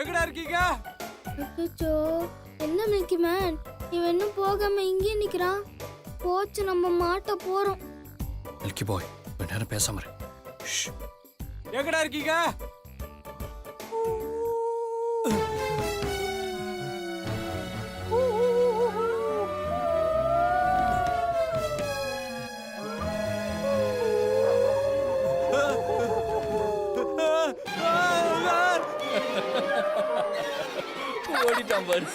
எங்கடா இருக்கீங்க? அச்சோ, என்ன மில்கி மேன் இவன் இன்னும் போகாம இங்கே நிக்கிறான். போச்சு, நம்ம மாட்ட போறோம். மில்கி பாய் கொஞ்ச நேரம் பேசாம இரு. ஷ். எங்கடா இருக்கீங்க? ஓடிட்டான் பாரு.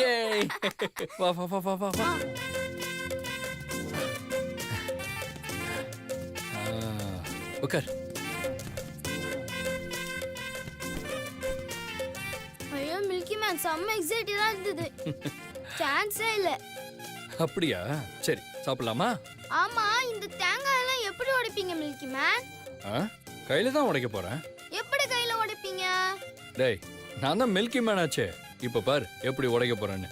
ஏய் வா வா வா வா வா வா. உட்கார். ஐயோ மில்கி மேன் செம்ம எக்ஸைட்டடா இருந்தது. சான்ஸே இல்ல. அப்படியா? சரி சாப்பிடலாமா? ஆமா, இந்த தேங்காய் எல்லாம் எப்படி உடைப்பீங்க மில்கி மேன்? கையில தான் உடைக்க போறேன். எப்படி கையில உடைப்பீங்க? டேய் நான் தான் மில்கி மேன் ஆச்சே. இப்ப பாரு எப்படி உடைக்க போறேன்னு.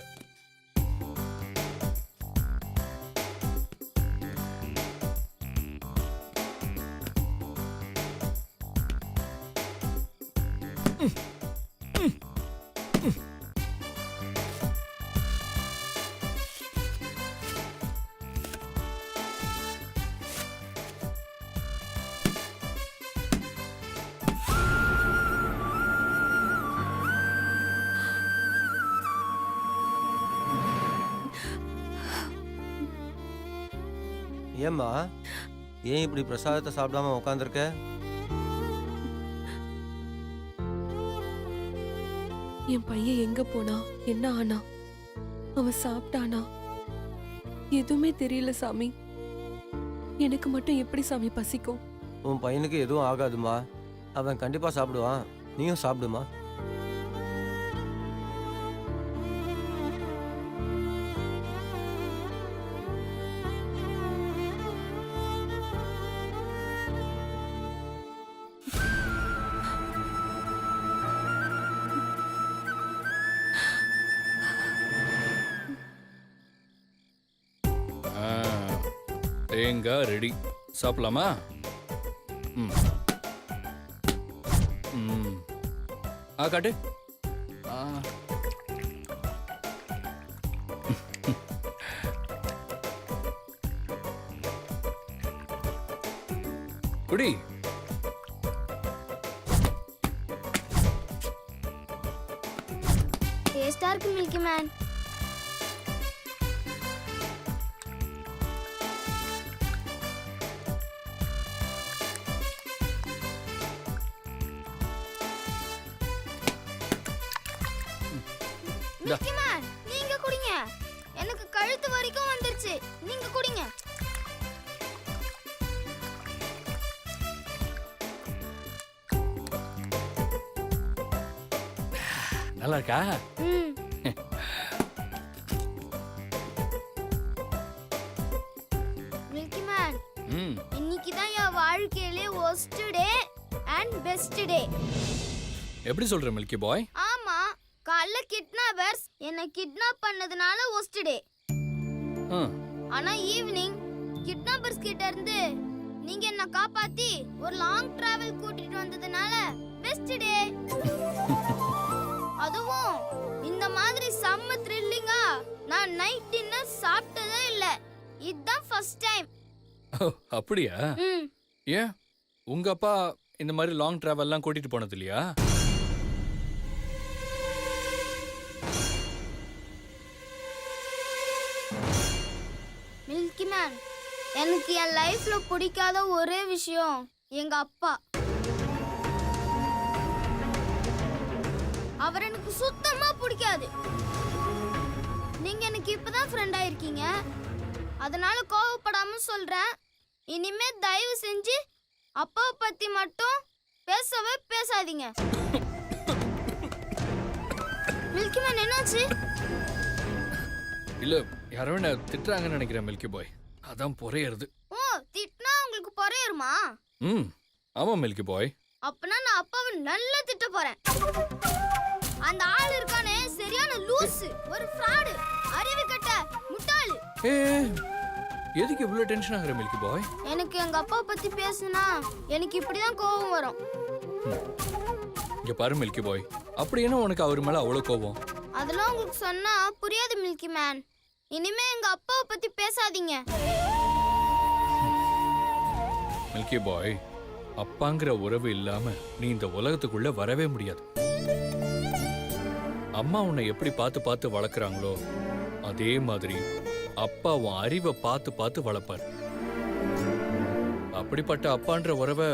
ஏம்மா ஏன் இப்படி பிரசாதத்தை சாப்பிடாம உட்காந்துருக்க? என் பையன் எங்க போனா, என்ன ஆனா, அவன் சாப்பிட்டானா, எதுவுமே தெரியல சாமி. எனக்கு மட்டும் எப்படி சாமி பசிக்கும்? உன் பையனுக்கு எதுவும் ஆகாதுமா, அவன் கண்டிப்பா சாப்பிடுவான். நீயும் சாப்பிடுமா. தேங்காய் ரெடி. சாப்பிடலாமா? காட்டு. குடி. டேஸ்டா இருக்கு மில்கி மேன். மில்கி மேன் நீங்க குடிங்க. எனக்கு கழுத்து வரைக்கும் வந்துருச்சு. நீங்க குடிங்க. நல்லா இருக்கா? மில்கி மேன் இன்னைக்கு தான் என் வாழ்க்கையிலே worst day and best day. எப்படி சொல்ற மில்கி பாய்? ஆமா, காலைல கிட்னாப்பர்ஸ் என்ன கிட்னாப் பண்ணதுனால worst டே. ஆனா ஈவினிங் கிட்னாப்பர்ஸ் கிட்ட இருந்து நீங்க என்ன காப்பாத்தி ஒரு லாங் டிராவல் கூட்டிட்டு வந்ததுனால பெஸ்ட் டே. அதுவும் இந்த மாதிரி செம்ம த்ரில்லிங்கா நான் நைட் டின்னர் சாப்பிட்டதே இல்ல. இதுதான் ஃபர்ஸ்ட் டைம். அப்படியா? ஏன் உங்க அப்பா இந்த மாதிரி லாங் டிராவல்லாம் கூட்டிட்டு போனது இல்லையா? மில்கி மேன், எனக்கு என் லைஃப்ல பிடிக்காத ஒரே விஷயம் எங்க அப்பா. அவர் எனக்கு சுத்தமா பிடிக்காது. நீங்க எனக்கு இப்பதான் ஃப்ரெண்ட் ஆயிருக்கீங்க, அதனால கோவப்படாம சொல்றேன். இனிமே தயவு செஞ்சு அப்பாவை பத்தி மட்டும் பேசவே பேசாதீங்க. மில்கி மேன் என்னாச்சு? இல்ல யாரோ என்ன திட்டுறாங்கன்னு நினைக்கிறேன் மில்கி பாய். அதான் பொறையறது. ஓ, திட்டினா உங்களுக்கு பொறையுமா? ஆமா மில்கி பாய். அப்பனா நான் அப்பாவை நல்லா திட்ட போறேன். அந்த ஆள் இருக்கானே சரியான லூசு, ஒரு ஃப்ராடு, அறிவு கெட்ட முட்டாளு. எதுக்கு இவ்வளவு டென்ஷன் ஆகுற மில்கி பாய்? எனக்கு எங்க அப்பா பத்தி பேசுனா எனக்கு இப்படிதான் கோவம் வரும். இங்க பாரு மில்கி பாய், அப்படி என்ன உனக்கு அவர் மேல அவ்வளவு கோபம்? அதெல்லாம் உங்களுக்கு சொன்னா புரியாது மில்கி மேன். இனிமே எங்க அப்பாவை பத்தி பேசாதீங்க. மில்கி பாய், அப்பாங்கிற உறவு இல்லாம நீ இந்த உலகத்துக்குள்ள வரவே முடியாது. அம்மா உன்னை எப்படி பார்த்து பார்த்து வளர்க்குறாங்களோ அதே மாதிரி அப்பா உன் அறிவை பார்த்து பார்த்து வளர்ப்பார். அப்படிப்பட்ட அப்பான்ற உறவை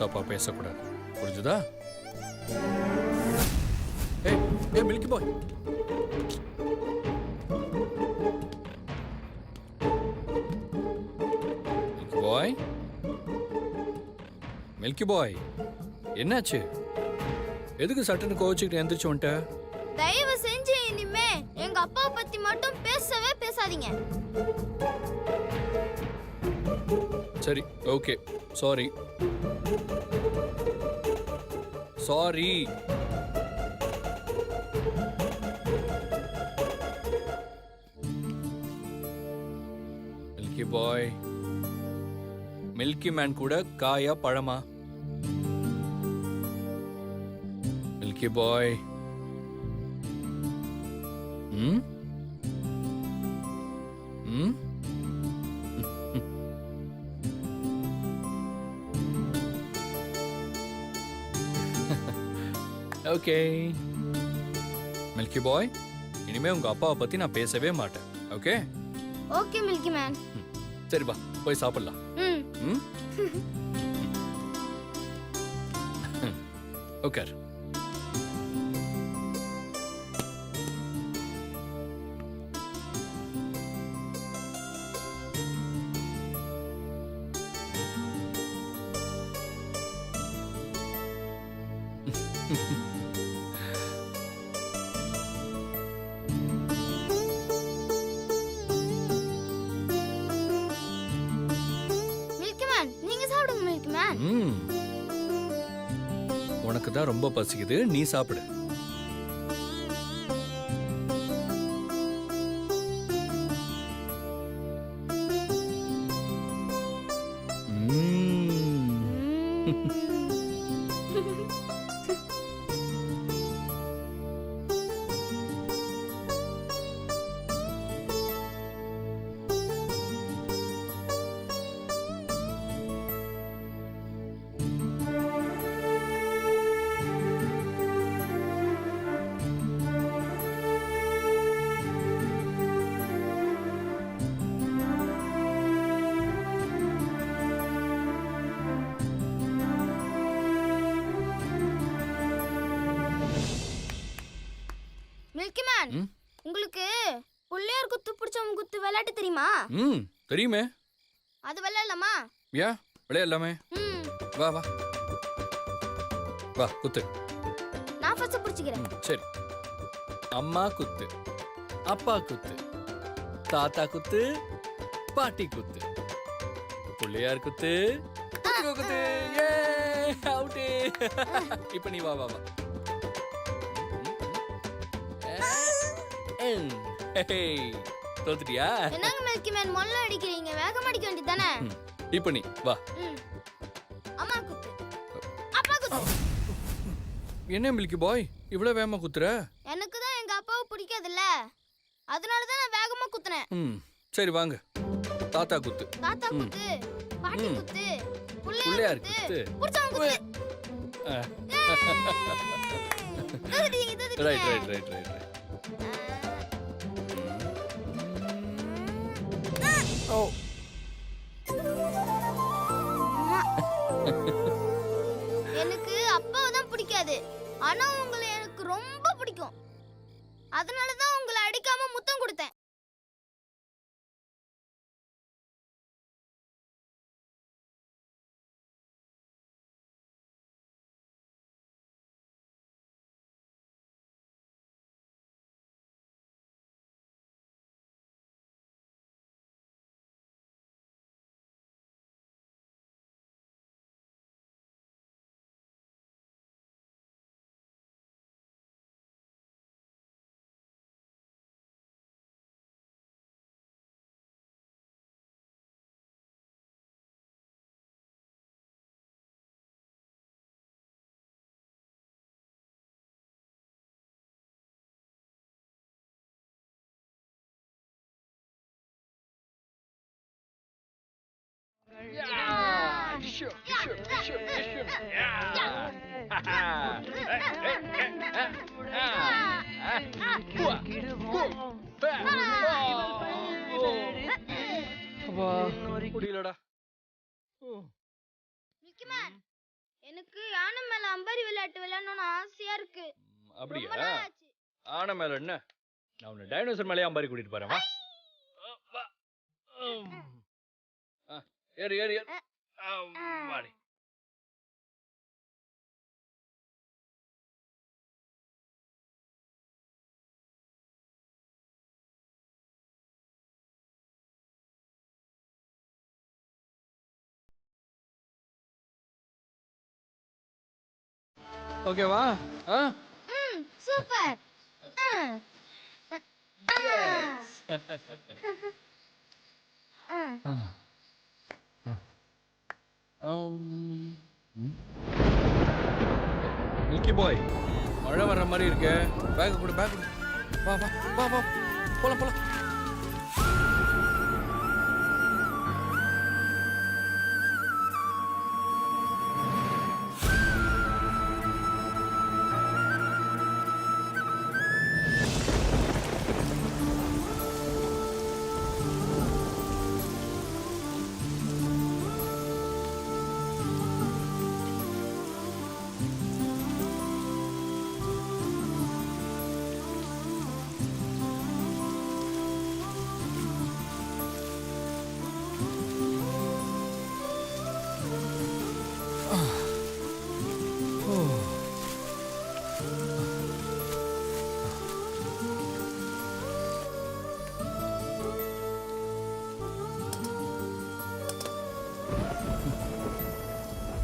தப்பா பேசக்கூடாது, புரிஞ்சுதா? ஏய் ஏய் மில்கி பாய், மில்கி பாய், மில்கி பாய், என்னாச்சு? எதுக்கு சட்டுன்னு கோவிச்சுக்கிட்டு எந்திரிச்சு வந்துட்ட? தயவு செஞ்சு இனிமே எங்க அப்பாவை பத்தி மட்டும் பேசவே பேசாதீங்க. சரி, ஓகே, சாரி சாரி. மில்கி பாய், மில்கி மேன் கூட காயா பழமா? மில்கி பாய். ம் ம் ஓகே மில்கி பாய், இனிமே உங்க அப்பாவை பத்தி நான் பேசவே மாட்டேன். Okay okay milky man. சரி வா போய் சாப்பிடலாம். ம். ம் ஓகே. மில்கி மேன், நீங்க சாப்பிடுங்க மில்கி மேன். உனக்கு தான் ரொம்ப பசிக்குது, நீ சாப்பிடு. மில்கி மேன், உங்களுக்கு புள்ளையார் குத்து பிடிச்சவங்க குத்து விளையாட்டு தெரியுமா? தெரியுமே. அது விளையாடலாமா? யா விளையாடலாமே. வா வா வா குத்து. நான் ஃபர்ஸ்ட் பிடிச்சிக்கிறேன். சரி. அம்மா குத்து, அப்பா குத்து, தாத்தா குத்து, பாட்டி குத்து, புள்ளையார் குத்து, குத்து குத்து. ஏ அவுட். இப்போ நீ வா வா வா. தோத்துட்டியா? என்னங்க மில்கி மேன் மொல்ல அடிக்கிறீங்க? வேகமா அடிக்க வேண்டியதானே? இப்போ நீ வா. அம்மா குத்து, அப்பா குத்து. என்ன மில்கி பாய் இவ்வளவு வேகமா குத்துற? எனக்கு தான் எங்க அப்பாவை பிடிக்காதுல்ல, அதனால தான் நான் வேகமா குத்துனேன். சரி வாங்க. தாத்தா குத்து, தாத்தா குத்து, பாட்டி குத்து, புள்ளையார் குத்து, புடிச்சவங்க குத்து. Right right right right. ஓ எனக்கு அப்பாவை தான் பிடிக்காது, ஆனா உங்களை எனக்கு ரொம்ப பிடிக்கும். அதனால தான் உங்களை அடிக்காம முத்தம் கொடுத்தேன். முடியலடா. மில்கி மேன், எனக்கு யானை மேல அம்பரி விளையாட்டு விளையாடணும்னு ஆசையா இருக்கு. ரொம்ப அப்படியா? நாள் ஆச்சு. ஆன மேல என்ன? நான் உன்னை டைனோசர் மேலே அம்பாரி கூட்டிட்டு போறேன் வா. வா. ஏறு ஏறு ஏறு. வாடி. ஓகேவா? சூப்பர். மில்கி பாய், மழை வர்ற மாதிரி இருக்கே. பேக் கொடு, பேக் கொடு. வா வா வா வா, போலாம் போலாம்.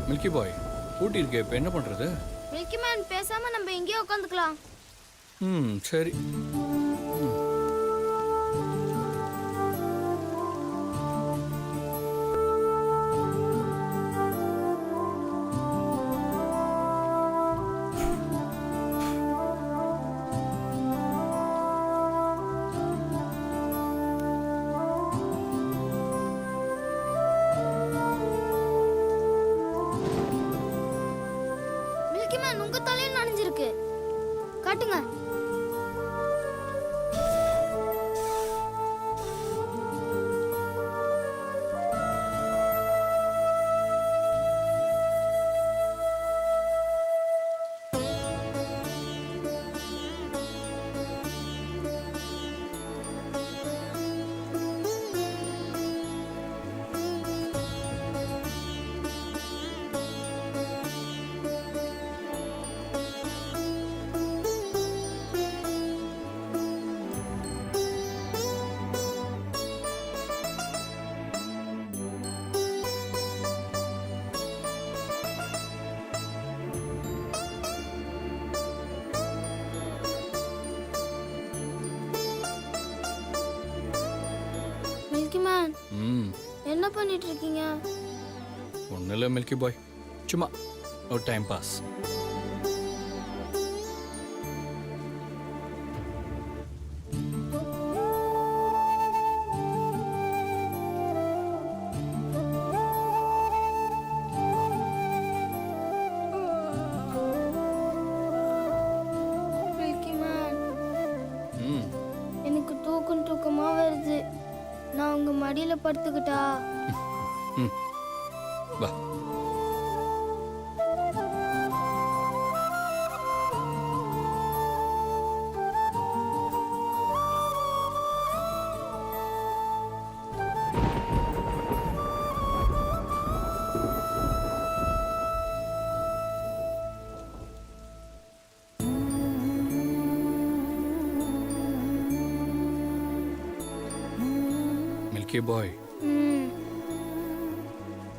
மில்கி பாய், ஊட்டி இருக்கே, இப்போ என்ன பண்றது? மில்கி மேன், பேசாம நம்ம இங்கேயே உட்காந்துக்கலாம். சரி. மில்கி மேன், உங்க தலையும் நனைஞ்சிருக்கு. காட்டுங்க. மில்கி மேன், என்ன பண்ணிட்டு இருக்கீங்க? ஒன்றும் இல்லை மில்கி பாய், சும்மா ஒரு டைம் பாஸ். மில்கி மேன், எனக்கு தூக்கமா வருது. நான் உங்க மடியில படுத்துக்கிட்டா? வா. மில்கி பாய்,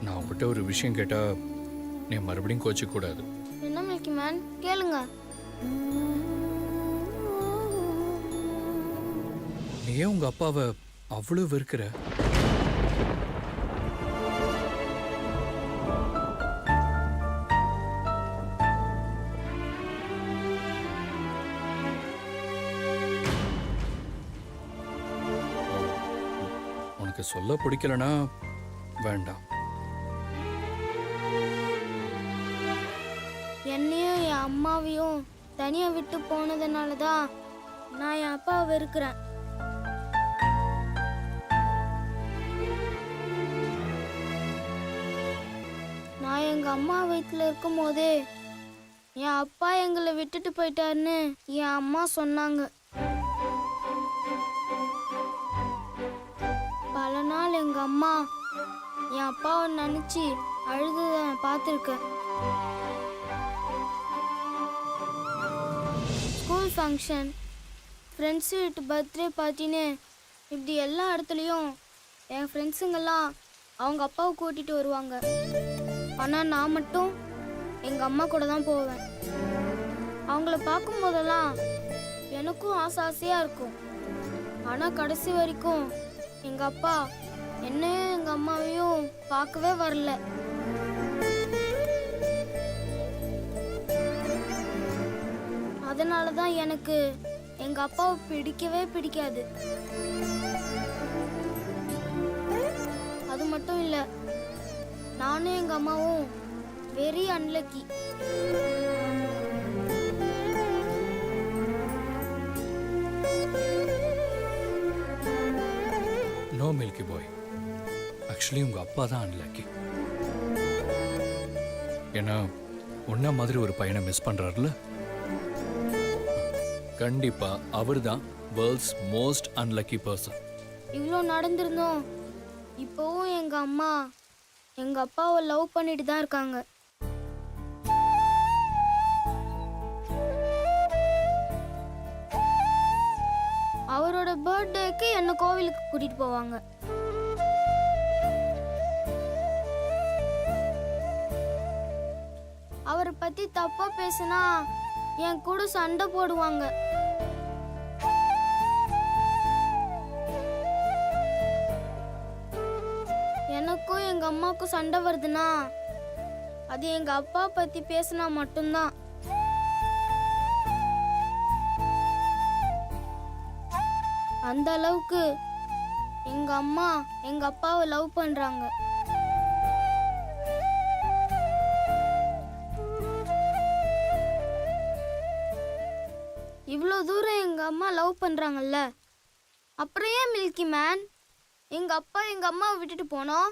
நான் உங்ககிட்ட ஒரு விஷயம் கேட்டா நீ மறுபடியும் கோச்சிக்க கூடாது. என்ன மில்கி மேன், கேளுங்க. நீ ஏன் உங்க அப்பாவை அவ்வளவு வெறுக்கிற? உனக்கு சொல்ல பிடிக்கலனா வேண்டாம். அம்மாவையும் தனியா விட்டு போனதுனால தான் நான் என் அப்பாவை வெறுக்கிறேன். நான் எங்க அம்மா வயித்துல இருக்கும் போதே என் அப்பா எங்களை விட்டுட்டு போயிட்டாருன்னு என் அம்மா சொன்னாங்க. பல நாள் எங்க அம்மா என் அப்பாவை நினைச்சு அழுததை நான் பார்த்துருக்கேன். ஸ்கூல் ஃபங்க்ஷன், ஃப்ரெண்ட்ஸ் வீட்டு பர்த்டே பார்ட்டின்னு இப்படி எல்லா இடத்துலையும் என் ஃப்ரெண்ட்ஸுங்கெல்லாம் அவங்க அப்பாவை கூட்டிகிட்டு வருவாங்க. ஆனால் நான் மட்டும் எங்கள் அம்மா கூட தான் போவேன். அவங்கள பார்க்கும்போதெல்லாம் எனக்கும் ஆசையாக இருக்கும். ஆனால் கடைசி வரைக்கும் எங்கள் அப்பா என்னையும் எங்கள் அம்மாவையும் பார்க்கவே வரல. அதனால தான் எனக்கு எங்கள் அப்பாவை பிடிக்கவே பிடிக்காது. அது மட்டும் இல்லை, நானும் எங்கள் அம்மாவும் வெரி அன்லக்கி. நோ மில்கி பாய், ஆக்சுவலி உங்க அப்பா தான் அன்லக்கி. ஏன்னா உன்ன மாதிரி ஒரு பையனை மிஸ் பண்றாருல. கண்டிப்பா அவர் தான் வேர்ல்ட்ஸ் மோஸ்ட் அன்லக்கி பர்சன். இவ்வளோ நடந்திருந்தோம், இப்போவும் எங்கள் அம்மா எங்கள் அப்பாவை லவ் பண்ணிட்டு தான் இருக்காங்க. அவரோட பர்த்டேக்கு என்ன கோவிலுக்கு கூட்டிட்டு போவாங்க. அவரை பத்தி தப்பா பேசினா என் கூட சண்டை போடுவாங்க. எனக்கும் எங்க அம்மாவுக்கும் சண்டை வருதுன்னா அது எங்க அப்பா பத்தி பேசினா மட்டும்தான். அந்த அளவுக்கு எங்க அம்மா எங்க அப்பாவை லவ் பண்றாங்க. இவ்வளோ தூரம் எங்க அம்மா லவ் பண்றாங்கல்ல, அப்புறம் ஏன் மில்கி மேன் எங்க அப்பா எங்க அம்மாவை விட்டுட்டு போனோம்?